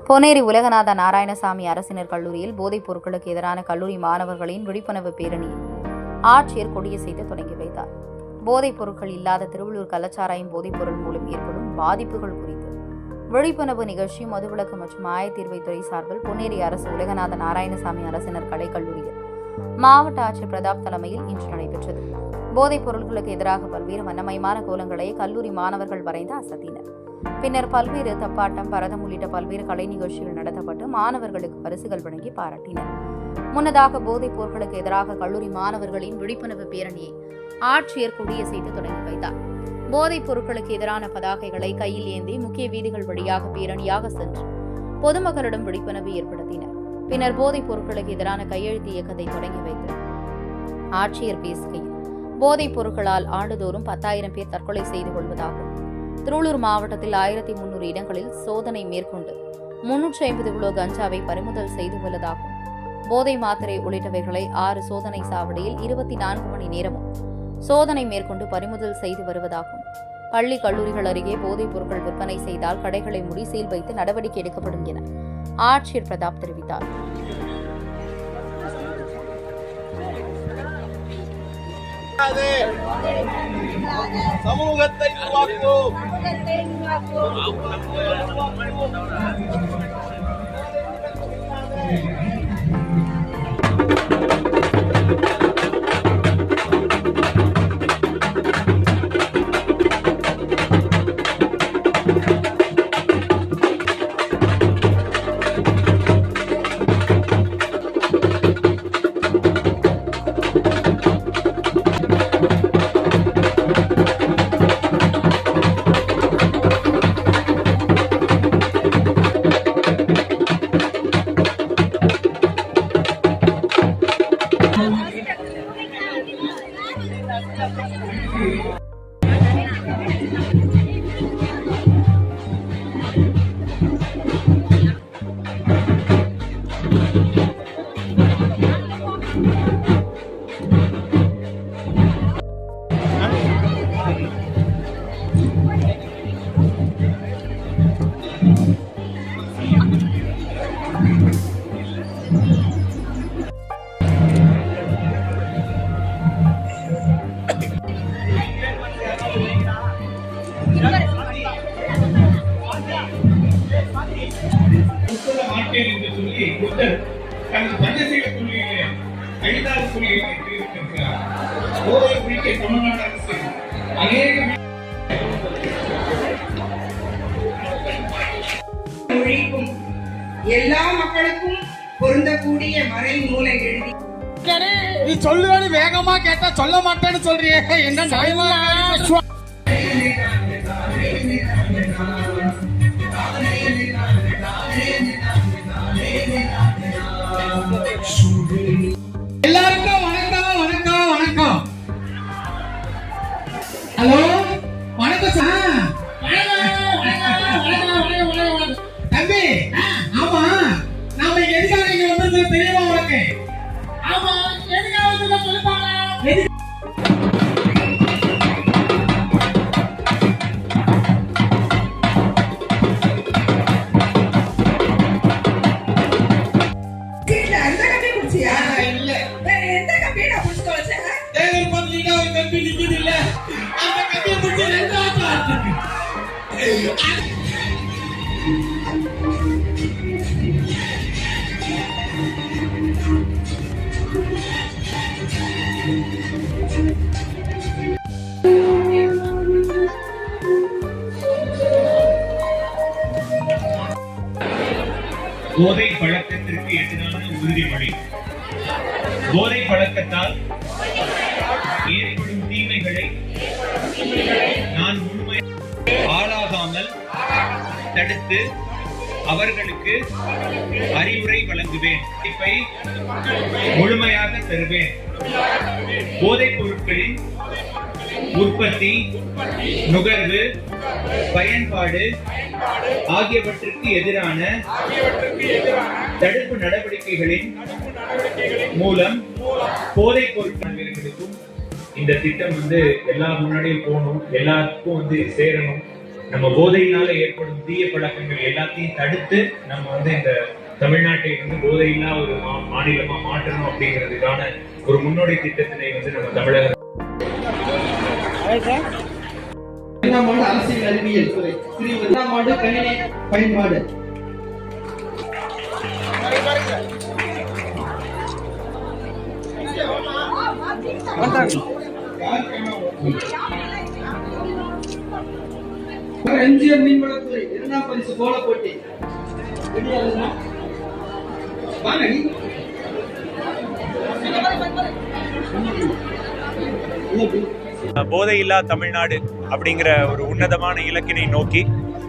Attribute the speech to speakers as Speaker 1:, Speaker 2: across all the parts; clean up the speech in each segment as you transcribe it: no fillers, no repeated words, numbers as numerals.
Speaker 1: பொன்னேரி உலகநாத நாராயணசாமி அரசினர் கல்லூரியில் போதைப் பொருட்களுக்கு எதிரான கல்லூரி மாணவர்களின் விழிப்புணர்வு பேரணியை ஆட்சியர் கொடியசைத்து தொடங்கி வைத்தார். போதைப் பொருட்கள் இல்லாத திருவள்ளூர் கள்ளச்சாராயம் போதைப் பொருள் மூலம் ஏற்படும் பாதிப்புகள் குறித்து விழிப்புணர்வு நிகழ்ச்சி மதுவிலக்கு மற்றும் ஆயத்தீர்வைத்துறை சார்பில் பொன்னேரி அரசு உலகநாத நாராயணசாமி அரசினர் கலைக்கல்லூரியில் மாவட்ட ஆட்சியர் பிரதாப் தலைமையில் இன்று நடைபெற்றது. போதைப் பொருட்களுக்கு எதிராக பல்வேறு வண்ணமயமான கோலங்களை கல்லூரி மாணவர்கள் வரைந்து அசத்தினர். பின்னர் பல்வேறு தப்பாட்டம், பரதம் உள்ளிட்ட பல்வேறு கலை நிகழ்ச்சிகள் நடத்தப்பட்டு மாணவர்களுக்கு பரிசுகள் வழங்கி பாராட்டினர். முன்னதாக போதைப் பொருட்களுக்கு எதிராக கல்லூரி மாணவர்களின் விழிப்புணர்வு பேரணியை ஆட்சியர் கொடியசைத்து தொடங்கி வைத்தார். போதைப் பொருட்களுக்கு எதிரான பதாகைகளை கையில் ஏந்தி முக்கிய வீதிகள் வழியாக பேரணியாக சென்று பொதுமக்களிடம் விழிப்புணர்வு ஏற்படுத்தினர். பின்னர் போதைப் பொருட்களுக்கு எதிரான கையெழுத்து இயக்கத்தை தொடங்கி வைத்து ஆட்சியர் பேசுகையில், போதைப் பொருட்களால் ஆண்டுதோறும் 10,000 பேர் தற்கொலை செய்து கொள்வதாகவும், திருவள்ளூர் மாவட்டத்தில் 1300 இடங்களில் சோதனை மேற்கொண்டு 350 கிலோ கஞ்சாவை பறிமுதல் செய்து உள்ளதாகவும், போதை மாத்திரை உள்ளிட்டவைகளை 6 சோதனை சாவடியில் 24 மணி நேரமும் சோதனை மேற்கொண்டு பறிமுதல் செய்து வருவதாகவும், பள்ளி கல்லூரிகள் அருகே போதைப் பொருட்கள் விற்பனை செய்தால் கடைகளை முடிசீல் வைத்து நடவடிக்கை எடுக்கப்படும் என ஆட்சியர் பிரதாப் தெரிவித்தார்.
Speaker 2: சமூகத்தை உருவாக்குவோம்.
Speaker 3: எல்லா மக்களுக்கும் பொருந்தக்கூடிய மறை நூலை எழுதி
Speaker 2: நீ சொல்லுவேன்னு வேகமா கேட்டா சொல்ல மாட்டேன்னு சொல்றியே, என்ன நியாயமா? எல்லாருக்கும் வணக்கம் வணக்கம் வணக்கம். ஹலோ, வணக்கம் சார். தம்பி, ஆமா நாம எதுக்காக இங்க வந்தது தெரியுமா உனக்கு? ஆமா, எதுக்காக வந்தது சொல்லுப்பாங்க.
Speaker 4: போதை பழக்கத்திற்கு எதிரான உறுதிமொழி. போதை பழக்கத்தால் ஏற்படும் தீமைகளை நான் முழுமையாக ஆளாகாமல் தடுத்து அவர்களுக்கு அறிவுரை வழங்குவேன். இதை முழுமையாக தருவேன். போதைப் பொருட்களின் உற்பத்தி, நுகர்வு, பயன்பாடு ஆகியவற்றுக்கு எதிரான தடுப்பு நடவடிக்கைகளின் மூலம் போதைப் பொருட்களுக்கும் இந்த திட்டம் எல்லா முன்னாடியும் போகணும், எல்லாருக்கும் சேரணும். நம்ம போதையினால ஏற்படும் தீய பழக்கங்கள் எல்லாத்தையும் தடுத்து நம்ம வந்து இந்த தமிழ்நாட்டை வந்து போதையில்லா ஒரு மாநிலமா மாற்றணும் அப்படிங்கிறதுக்கான ஒரு முன்னோடி திட்டத்தினை வந்து நம்ம தமிழக
Speaker 5: இரண்டாம் ஆண்டு அரசியல் அறிவியல் துறை இரண்டாம் ஆண்டு கணினி பயன்பாடு எம்ஜிஆர் மீன்வளத்துறை இரண்டாம் பரிசு கோல போட்டி
Speaker 6: போதையில்லா தமிழ்நாடு அப்படிங்கிற ஒரு உன்னதமான இலக்கினை நோக்கி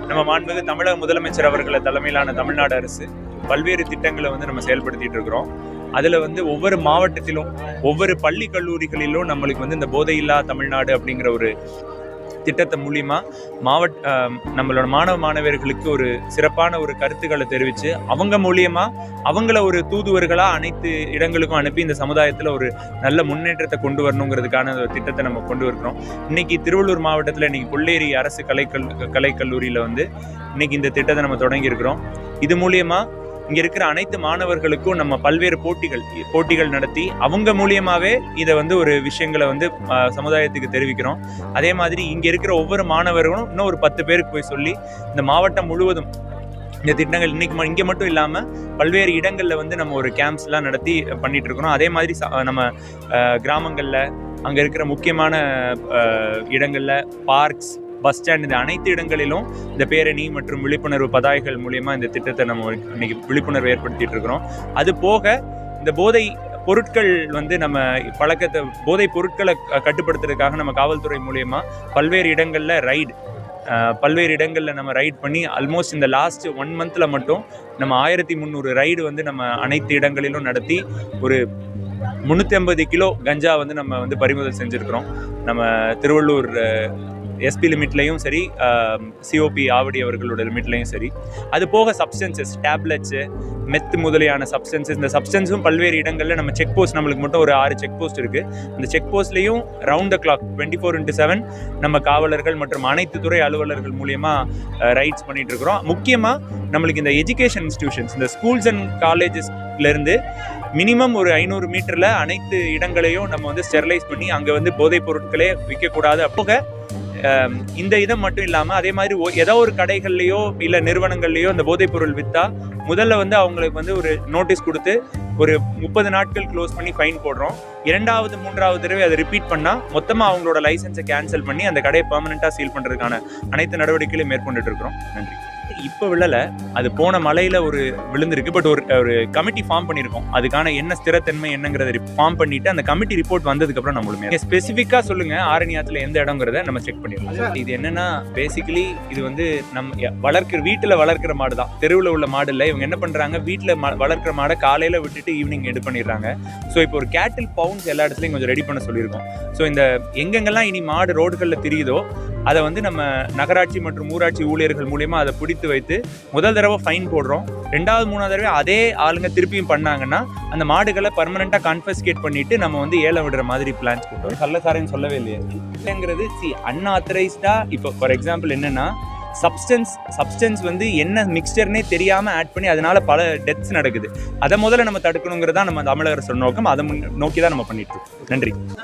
Speaker 6: நம்ம மாண்புமிகு தமிழக முதலமைச்சர் அவர்களை தலைமையிலான தமிழ்நாடு அரசு பல்வேறு திட்டங்களை வந்து நம்ம செயல்படுத்திட்டு இருக்கிறோம். அதில் வந்து ஒவ்வொரு மாவட்டத்திலும் ஒவ்வொரு பள்ளி கல்லூரிகளிலும் நம்மளுக்கு வந்து இந்த போதையில்லா தமிழ்நாடு அப்படிங்கிற ஒரு திட்டத்தை மூலிமா நம்மளோட மாணவ மாணவர்களுக்கு ஒரு சிறப்பான ஒரு கருத்துக்களை தெரிவித்து அவங்க மூலியமா அவங்கள ஒரு தூதுவர்களா அனைத்து இடங்களுக்கும் அனுப்பி இந்த சமுதாயத்தில் ஒரு நல்ல முன்னேற்றத்தை கொண்டு வரணுங்கிறதுக்கான ஒரு திட்டத்தை நம்ம கொண்டு வருகிறோம். இன்னைக்கு திருவள்ளூர் மாவட்டத்தில் இன்னைக்கு கொல்லேரி அரசு கலைக்கல்லூரியில் வந்து இன்னைக்கு இந்த திட்டத்தை நம்ம தொடங்கி இருக்கிறோம். இது மூலியமா இங்க இருக்கிற அனைத்து மாணவர்களுக்கும் நம்ம பல்வேறு போட்டிகள் நடத்தி அவங்க மூலியமாவே இதை வந்து ஒரு விஷயங்களை வந்து சமுதாயத்துக்கு தெரிவிக்கிறோம். அதே மாதிரி இங்க இருக்கிற ஒவ்வொரு மாணவர்களும் இன்னும் ஒரு 10 பேருக்கு போய் சொல்லி இந்த மாவட்டம் முழுவதும் இந்த திட்டங்கள் இன்னைக்கு இங்கே மட்டும் இல்லாமல் பல்வேறு இடங்களில் வந்து நம்ம ஒரு கேம்ப்ஸ்லாம் நடத்தி பண்ணிட்டு இருக்கிறோம். அதே மாதிரி நம்ம கிராமங்களில் அங்கே இருக்கிற முக்கியமான இடங்களில் பார்க்ஸ், பஸ் ஸ்டாண்ட், இந்த அனைத்து இடங்களிலும் இந்த பேரணி மற்றும் விழிப்புணர்வு பதாகைகள் மூலியமா இந்த திட்டத்தை நம்ம இன்னைக்கு விழிப்புணர்வு ஏற்படுத்திட்டு இருக்கிறோம். அது போக இந்த போதை பொருட்கள் வந்து நம்ம போதை பொருட்களை கட்டுப்படுத்துறதுக்காக நம்ம காவல்துறை மூலியமா பல்வேறு இடங்களில் நம்ம ரைட் பண்ணி ஆல்மோஸ்ட் இந்த லாஸ்ட் 1 மந்த்ல மட்டும் நம்ம 1300 ரைடு வந்து நம்ம அனைத்து இடங்களிலும் நடத்தி ஒரு 350 கிலோ கஞ்சா வந்து நம்ம வந்து பறிமுதல் செஞ்சுருக்கிறோம். நம்ம திருவள்ளூர் எஸ்பி லிமிட்லையும் சரி, சிஓபி ஆவடி அவர்களோட லிமிட்லையும் சரி. அது போக சப்ஸ்டன்சஸ், டேப்லெட்ஸு, மெத்து முதலியான சப்ஸ்டன்சஸ், இந்த சப்ஸ்டன்ஸும் பல்வேறு இடங்களில் நம்ம செக் போஸ்ட், நம்மளுக்கு மட்டும் ஒரு 6 செக் போஸ்ட் இருக்குது. அந்த செக் போஸ்ட்லேயும் ரவுண்ட் த கிளாக் 24x7 நம்ம காவலர்கள் மற்றும் அனைத்து துறை அலுவலர்கள் மூலியமாக ரைட்ஸ் பண்ணிட்டு இருக்கிறோம். முக்கியமாக நம்மளுக்கு இந்த எஜுகேஷன் இன்ஸ்டிடியூஷன்ஸ், இந்த ஸ்கூல்ஸ் அண்ட் காலேஜஸ்லேருந்து மினிமம் ஒரு 500 மீட்டரில் அனைத்து இடங்களையும் நம்ம வந்து ஸ்டெரிலைஸ் பண்ணி அங்கே வந்து போதைப் பொருட்களே விற்கக்கூடாது. அப்போக இந்த இதை மட்டும் இல்லாமல் அதே மாதிரி ஏதோ ஒரு கடைகள்லையோ இல்லை நிறுவனங்கள்லையோ இந்த போதைப் பொருள் விற்றா முதல்ல வந்து அவங்களுக்கு வந்து ஒரு நோட்டீஸ் கொடுத்து ஒரு 30 நாட்கள் க்ளோஸ் பண்ணி ஃபைன் போடுறோம். 2வது 3வது தடவை அதை ரிப்பீட் பண்ணால் மொத்தமாக அவங்களோட லைசன்ஸை கேன்சல் பண்ணி அந்த கடையை பெர்மனெண்ட்டாக சீல் பண்ணுறதுக்கான அனைத்து நடவடிக்கைகளையும் மேற்கொண்டுட்டு இருக்கிறோம். நன்றி. இப்போ விழலை, அது போன மலையில் ஒரு விழுந்திருக்கு. பட் ஒரு கமிட்டி ஃபார்ம் பண்ணியிருக்கோம். அதுக்கான என்ன ஸ்திரத்தன்மை என்னங்கிறத ஃபார்ம் பண்ணிட்டு அந்த கமிட்டி ரிப்போர்ட் வந்ததுக்கப்புறம் நம்மளுமே ஸ்பெசிஃபிக்காக சொல்லுங்கள் ஆரணியாத்தில் எந்த இடங்கிறத நம்ம செக் பண்ணிடலாம். இது என்னன்னா பேசிக்கலி இது வந்து நம்ம வீட்டில் வளர்க்குற மாடு தான், தெருவில் உள்ள மாடு இல்லை. இவங்க என்ன பண்ணுறாங்க, வீட்டில் வளர்க்குற மாடை காலையில் விட்டுட்டு ஈவினிங் எடு பண்ணிடுறாங்க. ஸோ இப்போ ஒரு கேட்டில் பவுண்ட்ஸ் எல்லா இடத்துலையும் கொஞ்சம் ரெடி பண்ண சொல்லியிருக்கோம். ஸோ இந்த எங்கெங்கெல்லாம் இனி மாடு ரோடுகளில் தெரியுதோ அதை வந்து நம்ம நகராட்சி மற்றும் ஊராட்சி ஊழியர்கள் மூலியமாக அதை பிடித்து வைத்து முதல் தடவை ஃபைன் போடுறோம். 2வது 3வது தடவை அதே ஆளுங்க திருப்பியும் பண்ணாங்கன்னா அந்த மாடுகளை பர்மனெண்ட்டாக கான்ஃபிஸ்கேட் பண்ணிட்டு நம்ம வந்து ஏலம் விடுற மாதிரி பிளான்ஸ் போட்டோம். கள்ளசாரைன்னு சொல்லவே இல்லையா இல்லைங்கிறது அன்ஆத்தரைஸ்டா. இப்போ ஃபார் எக்ஸாம்பிள் என்னன்னா சப்ஸ்டன்ஸ் வந்து என்ன மிக்சர்னே தெரியாமல் ஆட் பண்ணி அதனால பல டெத்ஸ் நடக்குது. அதை முதல்ல நம்ம தடுக்கணுங்கிறதா நம்ம தமிழக அரசு நோக்கம். அதை நோக்கி தான் நம்ம பண்ணிட்டு இருக்கோம். நன்றி.